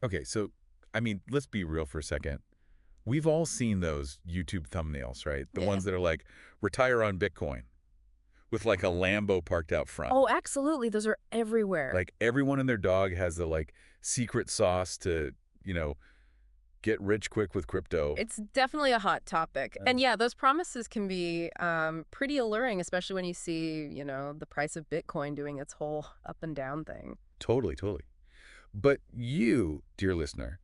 Okay, so, I mean, let's be real for a second. We've all seen those YouTube thumbnails, right? The Yeah. ones that are like, retire on Bitcoin with like a Lambo parked out front. Oh, absolutely. Those are everywhere. Like everyone and their dog has the like secret sauce to, you know, get rich quick with crypto. It's definitely a hot topic. And yeah, those promises can be pretty alluring, especially when you see, the price of Bitcoin doing its whole up and down thing. Totally, totally. But you, dear listener,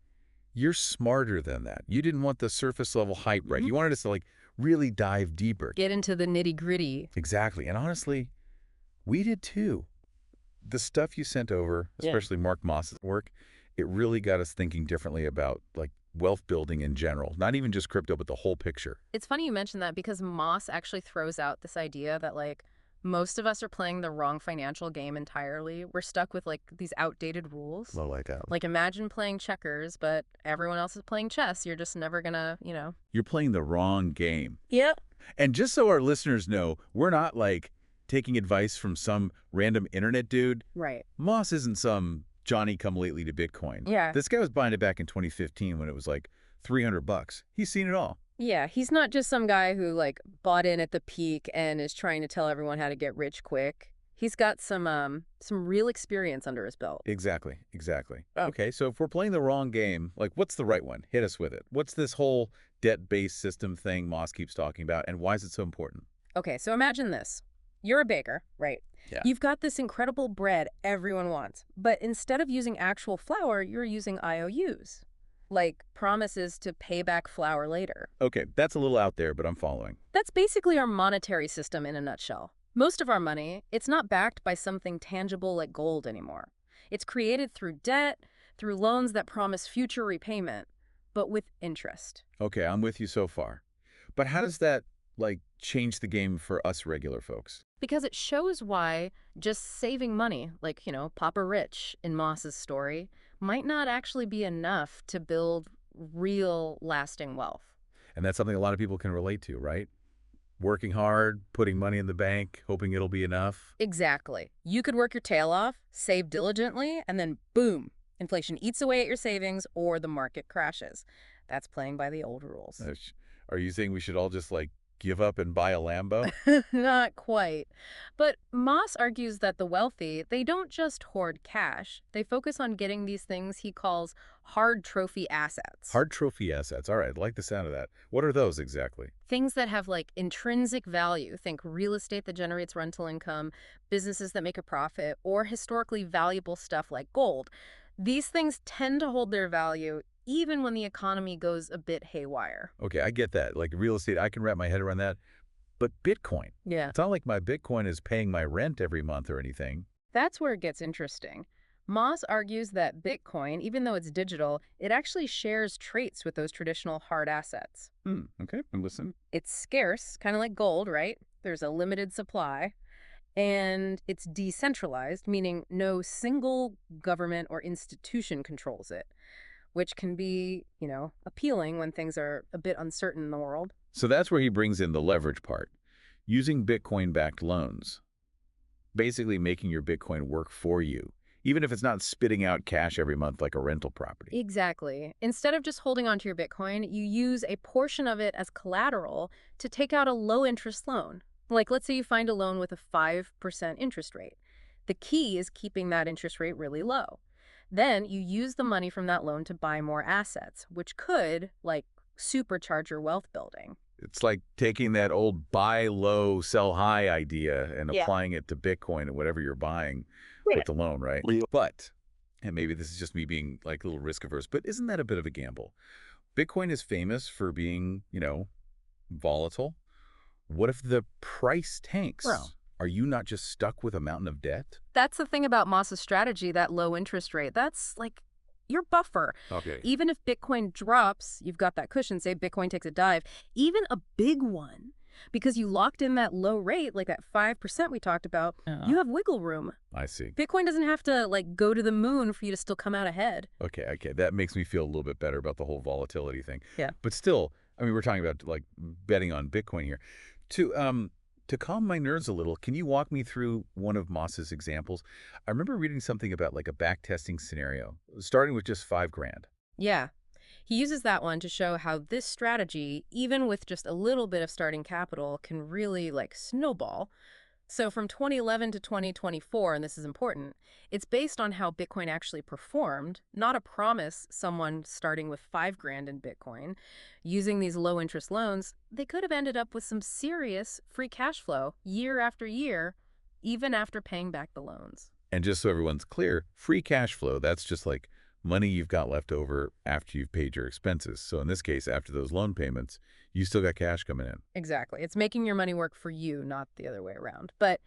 you're smarter than that. You didn't want the surface level hype, right? Mhm. You wanted us to like really dive deeper. Get into the nitty gritty. Exactly. And honestly, we did too. The stuff you sent over, Yeah. especially Mark Moss's work, it really got us thinking differently about like wealth building in general, not even just crypto, but the whole picture. It's funny you mentioned that because Moss actually throws out this idea that most of us are playing the wrong financial game entirely. We're stuck with these outdated rules. Low like that. Like imagine playing checkers, but everyone else is playing chess. You're just never gonna, You're playing the wrong game. Yep. And just so our listeners know, we're not like taking advice from some random internet dude. Right. Moss isn't some Johnny come lately to Bitcoin. Yeah. This guy was buying it back in 2015 when it was like 300 bucks. He's seen it all. Yeah, he's not just some guy who bought in at the peak and is trying to tell everyone how to get rich quick. He's got some real experience under his belt. Exactly, exactly. Oh. Okay, so if we're playing the wrong game, like what's the right one? Hit us with it. What's this whole debt-based system thing Moss keeps talking about, and why is it so important? Okay, so imagine this. You're a baker, right? Yeah. You've got this incredible bread everyone wants, but instead of using actual flour, you're using IOUs, like promises to pay back flour later. Okay, that's a little out there, but I'm following. That's basically our monetary system in a nutshell. Most of our money, it's not backed by something tangible like gold anymore. It's created through debt, through loans that promise future repayment, but with interest. Okay, I'm with you so far. But how does that, like, change the game for us regular folks? Because it shows why just saving money, Papa Rich in Moss's story, might not actually be enough to build real lasting wealth. And that's something a lot of people can relate to, right? Working hard, putting money in the bank, hoping it'll be enough. Exactly. You could work your tail off, save diligently, and then boom, inflation eats away at your savings or the market crashes. That's playing by the old rules. Are you saying we should all just, like, give up and buy a Lambo? Not quite. But Moss argues that the wealthy, they don't just hoard cash. They focus on getting these things he calls hard trophy assets. Hard trophy assets. All right, I like the sound of that. What are those exactly? Things that have intrinsic value. Think real estate that generates rental income, businesses that make a profit, or historically valuable stuff like gold. These things tend to hold their value even when the economy goes a bit haywire. Okay, I get that. Like real estate, I can wrap my head around that. But Bitcoin, Yeah. it's not like my Bitcoin is paying my rent every month or anything. That's where it gets interesting. Moss argues that Bitcoin, even though it's digital, it actually shares traits with those traditional hard assets. Okay, I'm listening. It's scarce, kind of like gold, right? There's a limited supply. And it's decentralized, meaning no single government or institution controls it, which can be, appealing when things are a bit uncertain in the world. So that's where he brings in the leverage part. Using Bitcoin-backed loans. Basically making your Bitcoin work for you, even if it's not spitting out cash every month like a rental property. Exactly. Instead of just holding onto your Bitcoin, you use a portion of it as collateral to take out a low-interest loan. Like, let's say you find a loan with a 5% interest rate. The key is keeping that interest rate really low. Then you use the money from that loan to buy more assets, which could, supercharge your wealth building. It's like taking that old buy low, sell high idea and Yeah. applying it to Bitcoin and whatever you're buying Right. with the loan, right? But, and maybe this is just me being like a little risk averse, but isn't that a bit of a gamble? Bitcoin is famous for being, volatile. What if the price tanks? Well. Are you not just stuck with a mountain of debt? That's the thing about Moss's strategy, that low interest rate. That's your buffer. Okay. Even if Bitcoin drops, you've got that cushion. Say Bitcoin takes a dive, even a big one, because you locked in that low rate, like that 5% we talked about, you have wiggle room. I see. Bitcoin doesn't have to go to the moon for you to still come out ahead. Okay. That makes me feel a little bit better about the whole volatility thing. Yeah. But still, I mean, we're talking about like betting on Bitcoin here. To calm my nerves a little, can you walk me through one of Moss's examples? I remember reading something about like a back testing scenario, starting with just 5 grand. Yeah. He uses that one to show how this strategy, even with just a little bit of starting capital, can really snowball. So from 2011 to 2024, and this is important, it's based on how Bitcoin actually performed, not a promise someone starting with 5 grand in Bitcoin. Using these low interest loans, they could have ended up with some serious free cash flow year after year, even after paying back the loans. And just so everyone's clear, free cash flow, that's just like money you've got left over after you've paid your expenses. So in this case, after those loan payments, you still got cash coming in. Exactly. It's making your money work for you, not the other way around. But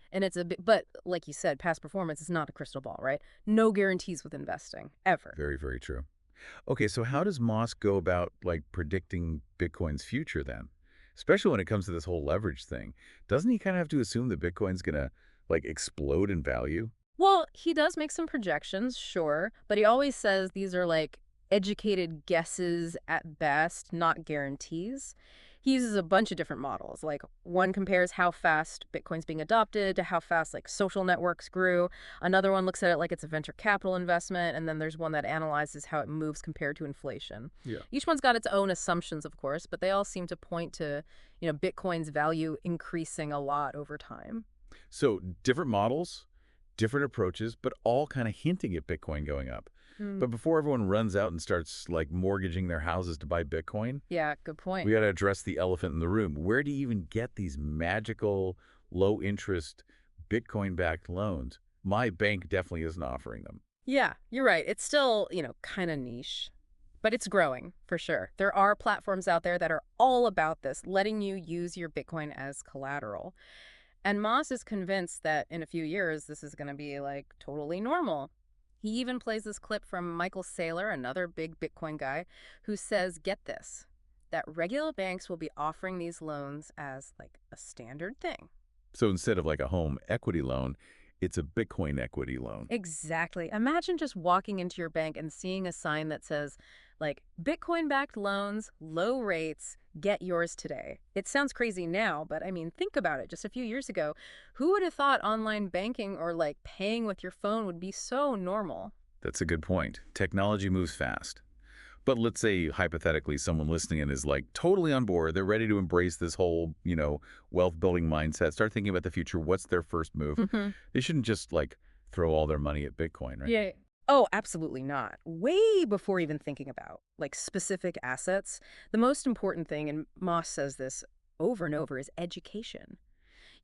like you said, past performance is not a crystal ball, right? No guarantees with investing, ever. Very, very true. Okay, so how does Moss go about like predicting Bitcoin's future then? Especially when it comes to this whole leverage thing. Doesn't he kind of have to assume that Bitcoin's gonna like explode in value? Well, he does make some projections, sure, but he always says these are educated guesses at best, not guarantees. He uses a bunch of different models. Like one compares how fast Bitcoin's being adopted to how fast social networks grew. Another one looks at it like it's a venture capital investment, and then there's one that analyzes how it moves compared to inflation. Yeah. Each one's got its own assumptions, of course, but they all seem to point to, Bitcoin's value increasing a lot over time. So different models, different approaches, but all kind of hinting at Bitcoin going up. But before everyone runs out and starts like mortgaging their houses to buy Bitcoin, Yeah, good point. we got to address the elephant in the room. Where do you even get these magical, low interest Bitcoin backed loans? My bank definitely isn't offering them. Yeah, you're right. It's still, kind of niche, but it's growing for sure. There are platforms out there that are all about this, letting you use your Bitcoin as collateral. And Moss is convinced that in a few years, this is going to be totally normal. He even plays this clip from Michael Saylor, another big Bitcoin guy, who says, get this, that regular banks will be offering these loans as a standard thing. So instead of like a home equity loan, it's a Bitcoin equity loan. Exactly. Imagine just walking into your bank and seeing a sign that says, Bitcoin-backed loans, low rates, get yours today. It sounds crazy now, but I mean, think about it. Just a few years ago, who would have thought online banking or paying with your phone would be so normal? That's a good point. Technology moves fast. But let's say, hypothetically, someone listening in is like totally on board. They're ready to embrace this whole, wealth building mindset. Start thinking about the future. What's their first move? Hmm. They shouldn't just like throw all their money at Bitcoin, right? Yeah. Oh, absolutely not. Way before even thinking about specific assets, the most important thing, and Moss says this over and over, is education.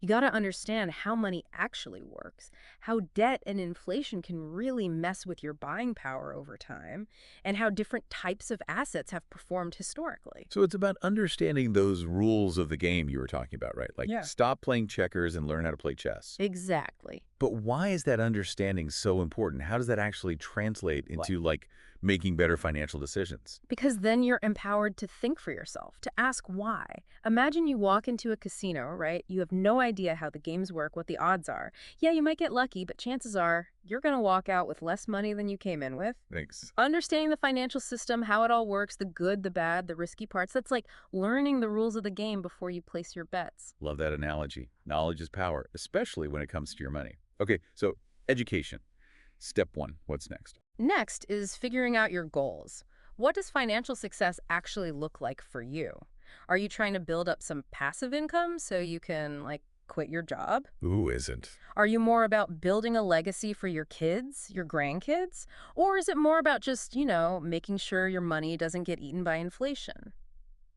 You got to understand how money actually works, how debt and inflation can really mess with your buying power over time, and how different types of assets have performed historically. So it's about understanding those rules of the game you were talking about, right? Like Yeah. stop playing checkers and learn how to play chess. Exactly. But why is that understanding so important? How does that actually translate What? into like making better financial decisions? Because then you're empowered to think for yourself, to ask why. Imagine you walk into a casino, right? You have no idea how the games work, what the odds are. Yeah, you might get lucky, but chances are you're going to walk out with less money than you came in with. Thanks. Understanding the financial system, how it all works, the good, the bad, the risky parts, that's like learning the rules of the game before you place your bets. Love that analogy. Knowledge is power, especially when it comes to your money. Okay, so education. Step one, what's next? Next is figuring out your goals. What does financial success actually look like for you? Are you trying to build up some passive income so you can, quit your job? Who isn't? Are you more about building a legacy for your kids, your grandkids? Or is it more about just, making sure your money doesn't get eaten by inflation?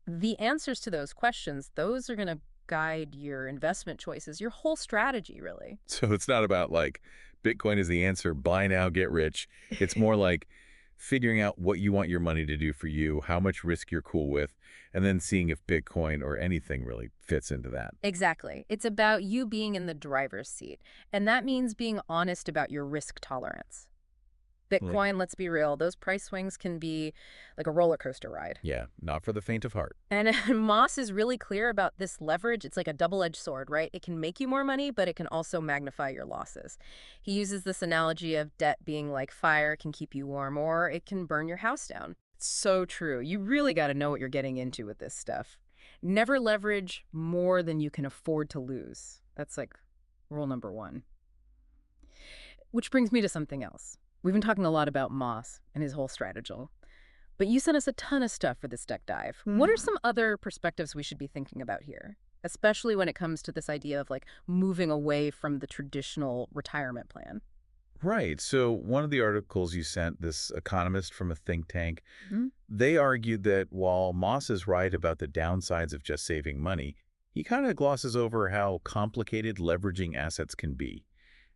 The answers to those questions, those are going to guide your investment choices, your whole strategy, really. So it's not about like Bitcoin is the answer, buy now, get rich. It's more like figuring out what you want your money to do for you, how much risk you're cool with, and then seeing if Bitcoin or anything really fits into that. Exactly. It's about you being in the driver's seat. And that means being honest about your risk tolerance. Like, Bitcoin, let's be real, those price swings can be like a roller coaster ride. yeah, not for the faint of heart. And Moss is really clear about this leverage. It's like a double-edged sword, right? It can make you more money, but it can also magnify your losses. He uses this analogy of debt being like fire, can keep you warm, or it can burn your house down. It's so true. You really got to know what you're getting into with this stuff. Never leverage more than you can afford to lose. That's like rule number one. Which brings me to something else. We've been talking a lot about Moss and his whole strategy, but you sent us a ton of stuff for this deck dive. What are some other perspectives we should be thinking about here? Especially when it comes to this idea of like moving away from the traditional retirement plan. Right. So one of the articles you sent, this economist from a think tank, Mhm. they argued that while Moss is right about the downsides of just saving money, he kind of glosses over how complicated leveraging assets can be,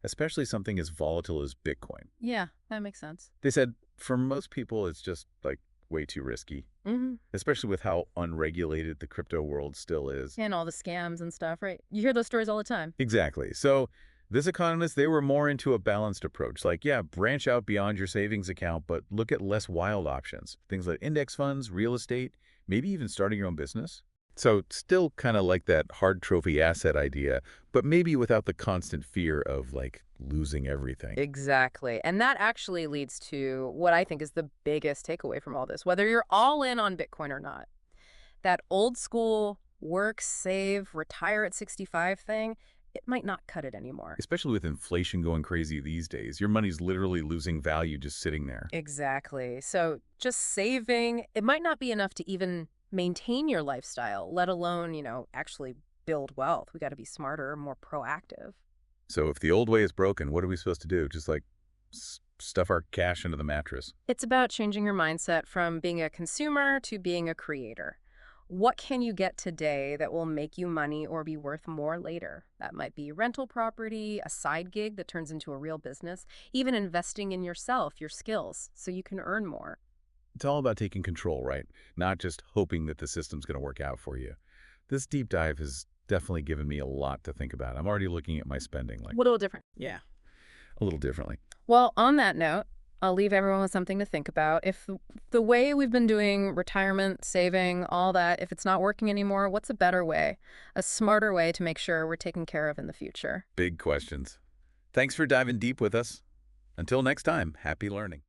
especially something as volatile as Bitcoin. Yeah, that makes sense. They said, for most people, it's just like way too risky, Hmm. especially with how unregulated the crypto world still is. And all the scams and stuff, right? You hear those stories all the time. Exactly. So this economist, they were more into a balanced approach. Like, yeah, branch out beyond your savings account, but look at less wild options. Things like index funds, real estate, maybe even starting your own business. So still kind of like that hard trophy asset idea, but maybe without the constant fear of like losing everything. Exactly. And that actually leads to what I think is the biggest takeaway from all this, whether you're all in on Bitcoin or not. That old school work, save, retire at 65 thing, it might not cut it anymore. Especially with inflation going crazy these days, your money's literally losing value just sitting there. Exactly. So just saving, it might not be enough to even maintain your lifestyle, let alone, actually build wealth. We got to be smarter, more proactive. So if the old way is broken, what are we supposed to do? Just like stuff our cash into the mattress. It's about changing your mindset from being a consumer to being a creator. What can you get today that will make you money or be worth more later? That might be rental property, a side gig that turns into a real business, even investing in yourself, your skills, so you can earn more. It's all about taking control, right? Not just hoping that the system's going to work out for you. This deep dive has definitely given me a lot to think about. I'm already looking at my spending like What a little different. Yeah. a little differently. Well, on that note, I'll leave everyone with something to think about. If the way we've been doing retirement, saving, all that, if it's not working anymore, what's a better way, a smarter way to make sure we're taken care of in the future? Big questions. Thanks for diving deep with us. Until next time, happy learning.